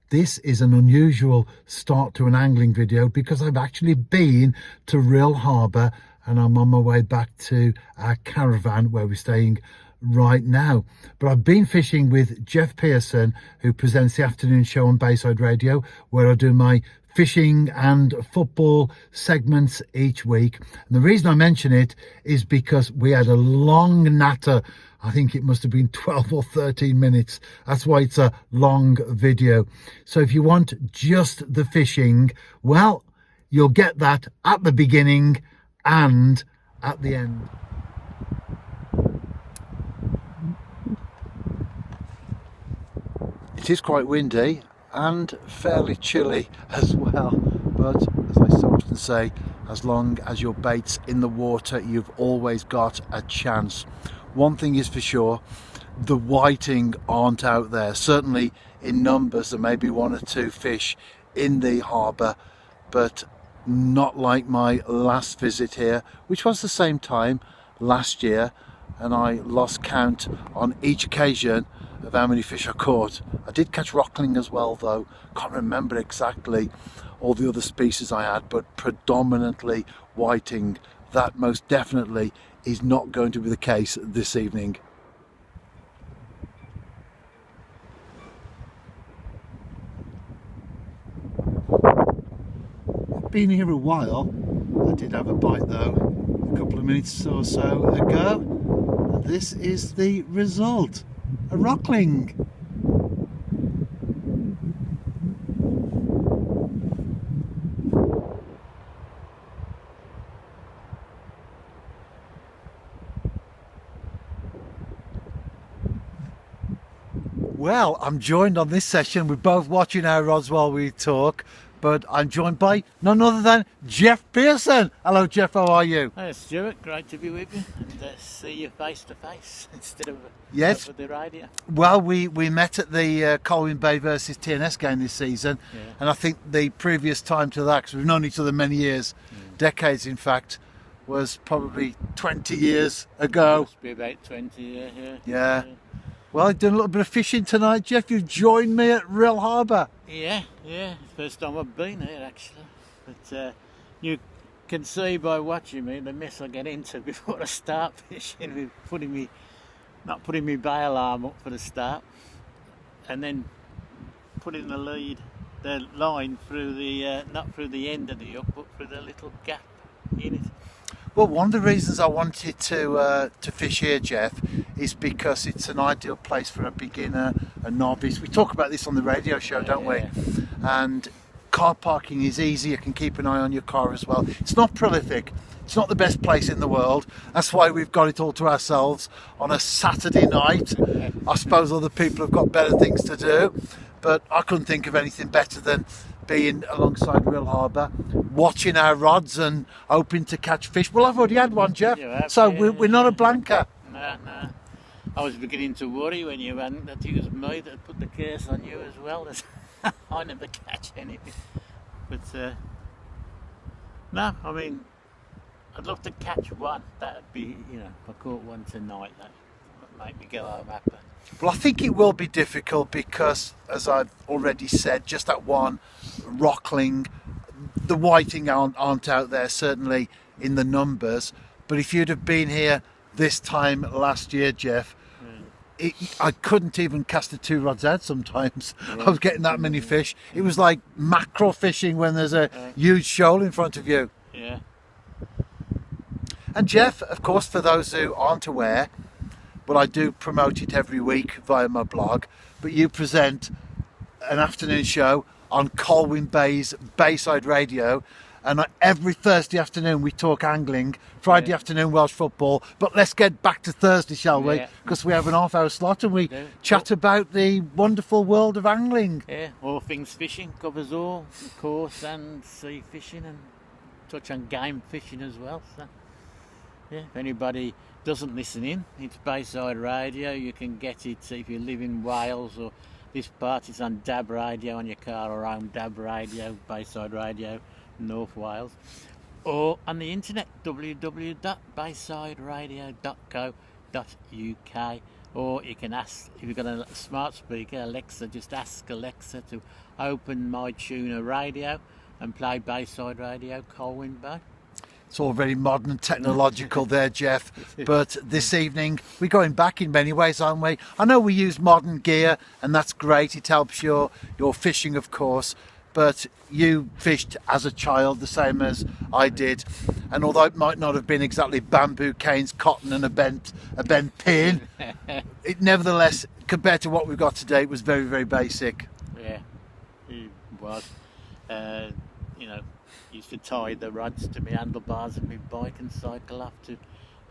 This is an unusual start to an angling video because I've actually been to Rhyl Harbour and I'm on my way back to our caravan where we're staying right now. But I've been fishing with Jeff Pearson, who presents the afternoon show on Bayside Radio, where I do my fishing and football segments each week. And the reason I mention it is because we had a long natter. I think it must have been 12 or 13 minutes. That's why it's a long video. So if you want just the fishing, well, you'll get that at the beginning and at the end. It is quite windy and fairly chilly as well, but as I so often say, as long as your bait's in the water, you've always got a chance. One thing is for sure, the whiting aren't out there. Certainly in numbers, there may be one or two fish in the harbour, but not like my last visit here, which was the same time last year, and I lost count on each occasion of how many fish I caught. I did catch rockling as well though, can't remember exactly all the other species I had, but predominantly whiting. That most definitely is not going to be the case this evening. I've been here a while. I did have a bite though a couple of minutes or so ago, and this is the result. A rockling. Well, I'm joined on this session. We're both watching our rods while we talk, but I'm joined by none other than Jeff Pearson. Hello, Jeff. How are you? Hi, Stuart. Great to be with you and see you face to face instead of Yes. over the radio. Well, we met at the Colwyn Bay versus TNS game this season, and I think the previous time to that, because we've known each other many years, decades in fact, was probably 20 years ago. Must be about 20 years. Yeah. Well, I've done a little bit of fishing tonight, Jeff. You've joined me at Rhyl Harbour. Yeah. First time I've been here actually, but you can see by watching me the mess I get into before I start fishing with not putting me bail arm up for the start, and then putting the line through the not through the end of the hook, but through the little gap in it. Well, one of the reasons I wanted to fish here, Jeff, is because it's an ideal place for a beginner, a novice. We talk about this on the radio show, don't we? And car parking is easy. You can keep an eye on your car as well. It's not prolific. It's not the best place in the world. That's why we've got it all to ourselves on a Saturday night. I suppose other people have got better things to do, but I couldn't think of anything better than being alongside Rhyl Harbour, watching our rods and hoping to catch fish. Well, I've already had one, Jeff, so we're not a blanker. No. I was beginning to worry when you hadn't, that it was me that put the curse on you as well. I never catch anything. But no, I mean, I'd love to catch one. That'd be, if I caught one tonight, that would make me go home happy. Well, I think it will be difficult because, as I've already said, just that one rockling, the whiting aren't out there, certainly in the numbers. But if you'd have been here this time last year, Jeff, I couldn't even cast the two rods out sometimes. I was getting that many fish. It was like mackerel fishing when there's a huge shoal in front of you. Yeah. And Jeff, of course, for those who aren't aware, well, I do promote it every week via my blog, but you present an afternoon show on Colwyn Bay's Bayside Radio, and every Thursday afternoon we talk angling, Friday afternoon Welsh football, but let's get back to Thursday, shall we? Because we have an half-hour slot and we chat about the wonderful world of angling. Yeah, all things fishing, covers all, course and sea fishing, and touch on game fishing as well. So, yeah, if anybody doesn't listen in, it's Bayside Radio. You can get it if you live in Wales or this part. It's on DAB Radio on your car or home DAB Radio, Bayside Radio, North Wales, or on the internet www.baysideradio.co.uk. or you can ask, if you've got a smart speaker, Alexa, just ask Alexa to open my tuner radio and play Bayside Radio, Colwyn Bay. It's all very modern and technological there, Jeff. But this evening, we're going back in many ways, aren't we? I know we use modern gear, and that's great. It helps your fishing, of course. But you fished as a child, the same as I did. And although it might not have been exactly bamboo canes, cotton and a bent pin, it nevertheless, compared to what we've got today, it was very, very basic. Yeah, it was. You know, used to tie the rods to my handlebars of my bike and cycle up to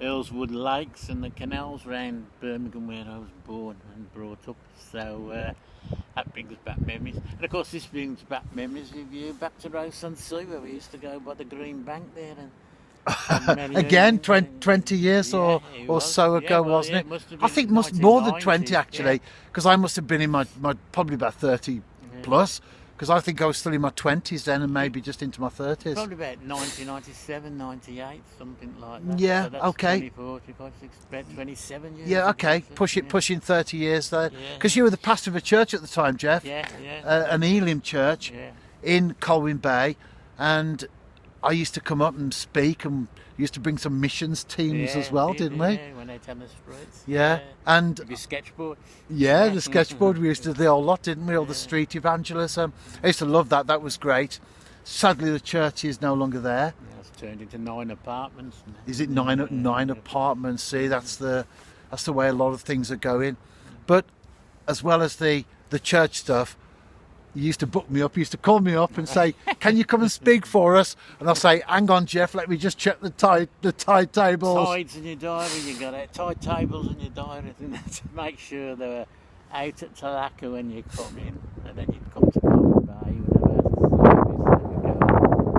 Earlswood Lakes and the canals around Birmingham where I was born and brought up. So that brings back memories. And of course this brings back memories of you back to Roseland-on-Sea where we used to go by the green bank there. And again, 20 years or so ago, wasn't it? I think more than 20 actually, because I must have been in my probably about 30 plus. Because I think I was still in my 20s then and maybe just into my 30s. Probably about 1997, 98, something like that. Yeah, so that's okay. 24, 25, about 27 years. Yeah, okay. Pushing 30 years there. Because you were the pastor of a church at the time, Jeff. Yeah. An Elim church in Colwyn Bay. And I used to come up and speak and used to bring some missions teams as well, didn't we? Yeah, when they on the streets. Yeah. And with your sketchboard. Yeah, the sketchboard. We used to do the whole lot, didn't we? All the street evangelism. I used to love that. That was great. Sadly, the church is no longer there. Yeah, it's turned into 9 apartments. Is it nine apartments? See, that's the way a lot of things are going. But as well as the church stuff, you used to book me up, you used to call me up and say, can you come and speak for us? And I'll say, hang on, Jeff, let me just check the tide tables. Tides in your diary, you got it. Tide tables in your diary to make sure they were out at Talaka when you come in, and then you'd come to Colwyn Bay, you would have a service, then you'd go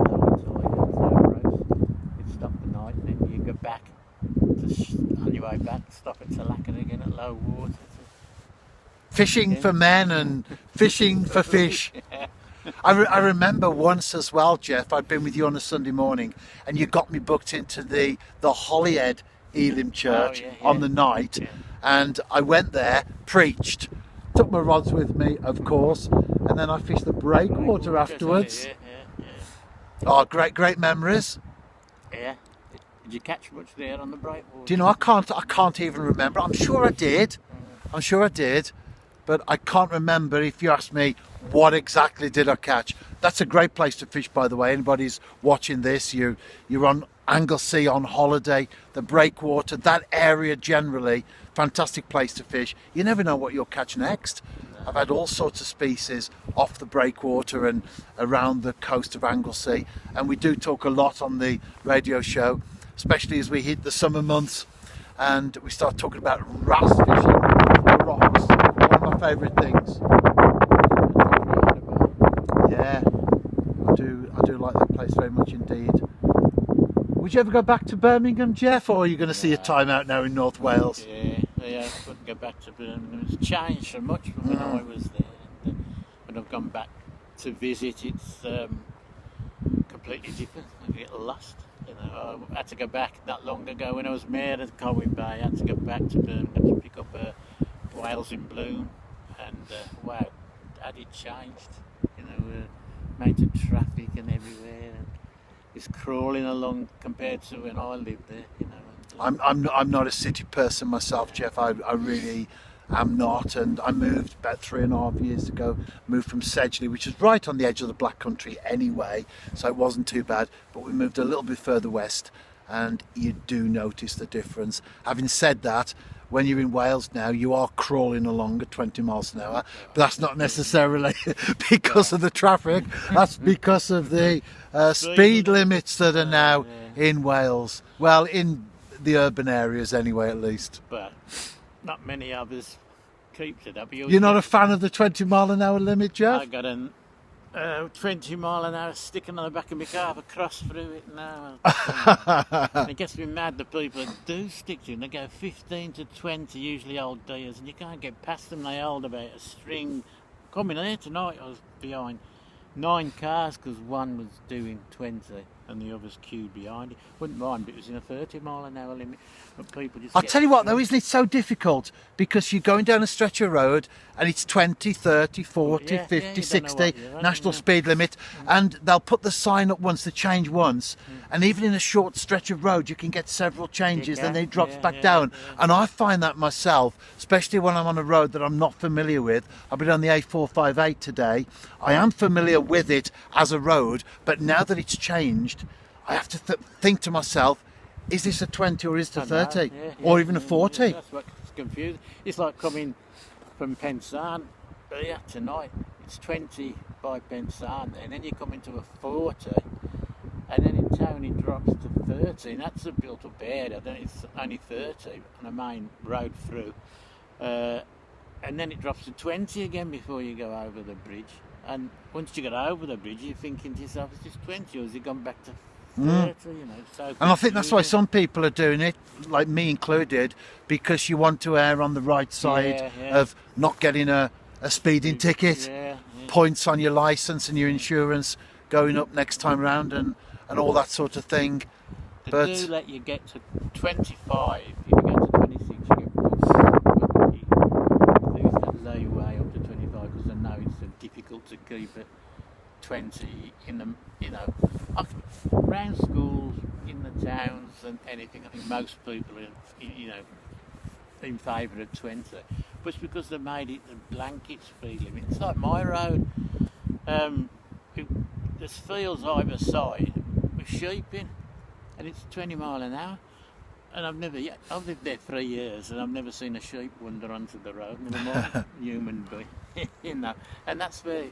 lower toilet, you'd stop the night, and then you'd go back, on your way back, stop at Talaka again at low water. Fishing for men and fishing for fish. I remember once as well, Jeff, I'd been with you on a Sunday morning and you got me booked into the Holyhead Elim Church on the night, and I went there, preached, took my rods with me, of course, and then I fished the breakwater afterwards. Oh, great memories. Yeah. Did you catch much there on the breakwater? Do you know, I can't even remember. I'm sure I did. But I can't remember. If you ask me what exactly did I catch. That's a great place to fish, by the way. Anybody's watching this, you're on Anglesey on holiday, the breakwater, that area generally, fantastic place to fish. You never know what you'll catch next. I've had all sorts of species off the breakwater and around the coast of Anglesey, and we do talk a lot on the radio show, especially as we hit the summer months and we start talking about wrasse fishing, the rocks, one of my favourite things. Yeah, I do like that place very much indeed. Would you ever go back to Birmingham, Jeff, or are you going to see a time out now in North Wales? Yeah, I couldn't go back to Birmingham. It's changed so much from when I was there. And when I've gone back to visit, it's completely different. I get lost. You know, I had to go back not long ago when I was mayor at Colwyn Bay. I had to go back to Birmingham to pick up Wales in Bloom, and wow, had it changed. You know, amount of traffic and everywhere, and it's crawling along compared to when I lived there. You know. I'm not a city person myself, Jeff. I really am not, and I moved about 3.5 years ago. Moved from Sedgley, which is right on the edge of the Black Country anyway, so it wasn't too bad. But we moved a little bit further west, and you do notice the difference. Having said that, when you're in Wales now, you are crawling along at 20 miles an hour, but that's not necessarily because of the traffic. That's because of the speed limits that are now in Wales. Well, in the urban areas anyway, at least. But not many others keep to that. You're not a fan of the 20 mile an hour limit, Jeff? I got a 20 mile an hour sticking on the back of my car. I have a cross through it now. And it gets me mad, the people that do stick to it. They go 15 to 20, usually old deers, and you can't get past them. They hold about a string. Coming here tonight, I was behind 9 cars because one was doing 20. and the others queued behind it. Wouldn't mind, but it was in a 30-mile-an-hour limit. But people just I'll tell you what though, isn't it so difficult? Because you're going down a stretch of road and it's 20, 30, 40, Yeah, 50, you don't know 60, what you're on, national yeah. speed limit, and they'll put the sign up once, they change once, and even in a short stretch of road you can get several changes, can, and then it drops yeah, back yeah, down. yeah. And I find that myself, especially when I'm on a road that I'm not familiar with. I've been on the A458 today. I am familiar with it as a road, but now that it's changed, I have to think to myself, is this a 20 or is it a 30? Or even a 40? That's what's confusing. It's like coming from Pensarn here tonight. It's 20 by Pensarn, and then you come into a 40, and then in town it drops to 30, and that's a built-up area. Then it's only 30 on a main road through, and then it drops to 20 again before you go over the bridge. And once you get over the bridge, you're thinking to yourself, is this 20 or has it gone back to 30? You know, so And I think that's why some people are doing it, like me included, because you want to err on the right side of not getting a speeding ticket, points on your licence and your insurance going up next time round, and all that sort of thing. They do let you get to 25. If you get to 26, you get points. But you lose that leeway up to 25 because they know it's so difficult to keep at 20 in the, you know, around schools, in the towns and anything. I think most people are, you know, in favour of 20. But it's because they made it the blanket speed limit. It's like my road. There's fields either side with sheep in, and it's 20 mile an hour. And I've lived there 3 years, and I've never seen a sheep wander onto the road, never mind human being, you know. And that's where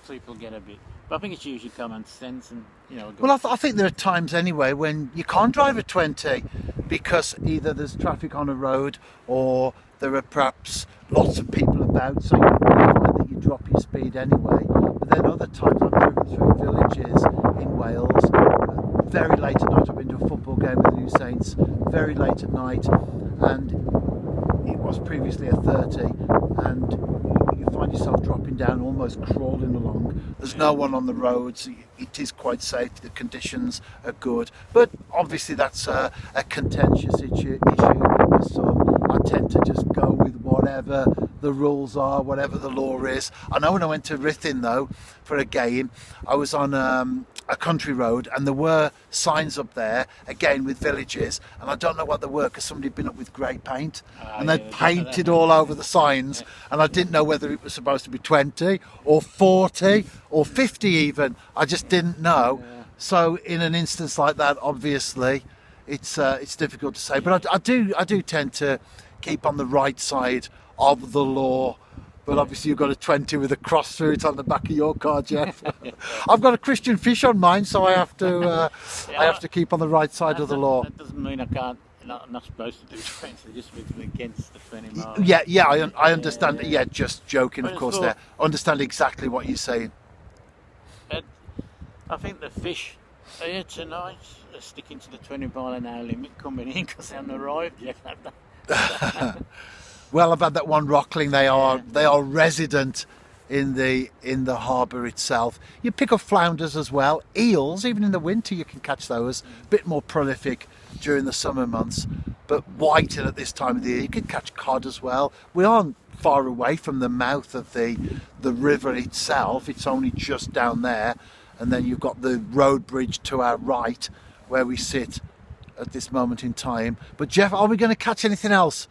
people get a bit. But I think it's usually common sense, and you know. Well, I think there are times anyway when you can't drive at 20 because either there's traffic on a road or there are perhaps lots of people about, so you find that you drop your speed anyway. But then other times I've driven through villages in Wales very late at night. I've been to a football game with the New Saints very late at night, and it was previously a 30, and you find yourself dropping down, almost crawling along. There's no one on the roads. It is quite safe. The conditions are good, but obviously that's a contentious issue for some. I tend to just go with whatever the rules are, whatever the law is. I know when I went to Rhyl though for a game, I was on a country road, and there were signs up there again with villages, and I don't know what they were because somebody had been up with grey paint and they'd painted all over the signs, and I didn't know whether it was supposed to be 20 or 40 or 50 even. I just didn't know. So in an instance like that, obviously it's difficult to say, but I do tend to keep on the right side of the law. But obviously you've got a 20 with a cross through it on the back of your car, Jeff. I've got a Christian fish on mine, so I have to keep on the right side of the law. That doesn't mean I can't. I'm not supposed to do 20. Just means I'm against the 20 miles. Yeah, I understand. Yeah, just joking, But of course. it's There, understand exactly what you're saying. I think the fish here tonight are sticking to the 20 mile an hour limit coming in because they haven't arrived yet. Well, I've had that one rockling. They are resident in the harbour itself. You pick up flounders as well, eels. Even in the winter, you can catch those. A bit more prolific during the summer months, but whiting at this time of the year. You can catch cod as well. We aren't far away from the mouth of the river itself. It's only just down there, and then you've got the road bridge to our right, where we sit at this moment in time. But Jeff, are we going to catch anything else?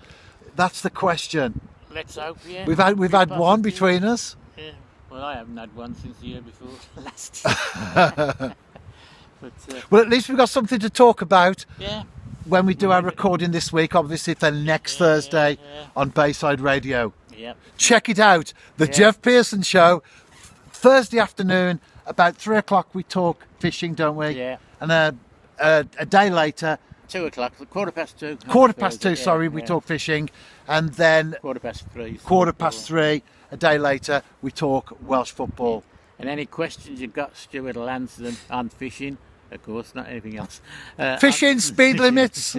That's the question. Let's hope, yeah. We've had one between us. Yeah. Well, I haven't had one since the year before last year. But, well, at least we've got something to talk about. Yeah. When we do our recording this week, obviously the next Thursday on Bayside Radio. Yep. Check it out. The Jeff Pearson Show, Thursday afternoon, about 3 o'clock we talk fishing, don't we? Yeah. And a day later, 2 o'clock, 2:15. Quarter past two, sorry, we talk fishing, and then 3:15. 3:15, a day later, we talk Welsh football. And any questions you've got, Stuart will answer them on fishing, of course, not anything else. Fishing, speed limits,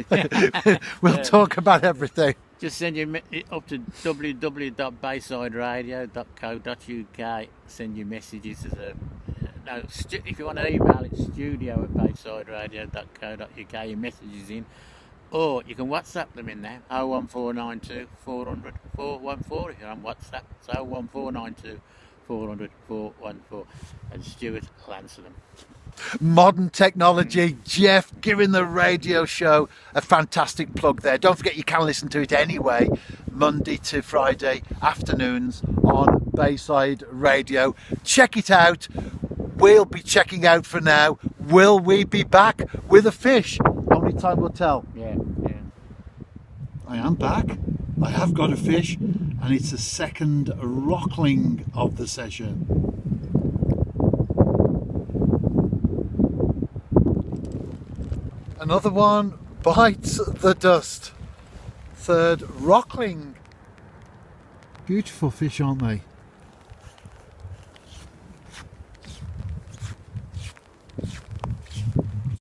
we'll talk about everything. Just send you up to www.baysideradio.co.uk, send your messages as a no, if you want to email it, studio@baysideradio.co.uk, your messages in, or you can WhatsApp them in there, 01492 400 414 if you're on WhatsApp. It's 01492 400 414, and Stuart will answer them. Modern technology. Jeff giving the radio show a fantastic plug there. Don't forget you can listen to it anyway, Monday to Friday afternoons on Bayside Radio. Check it out. We'll be checking out for now. Will we be back with a fish? Only time will tell. Yeah. I am back. I have got a fish, and it's the second rockling of the session. Another one bites the dust. Third rockling. Beautiful fish, aren't they?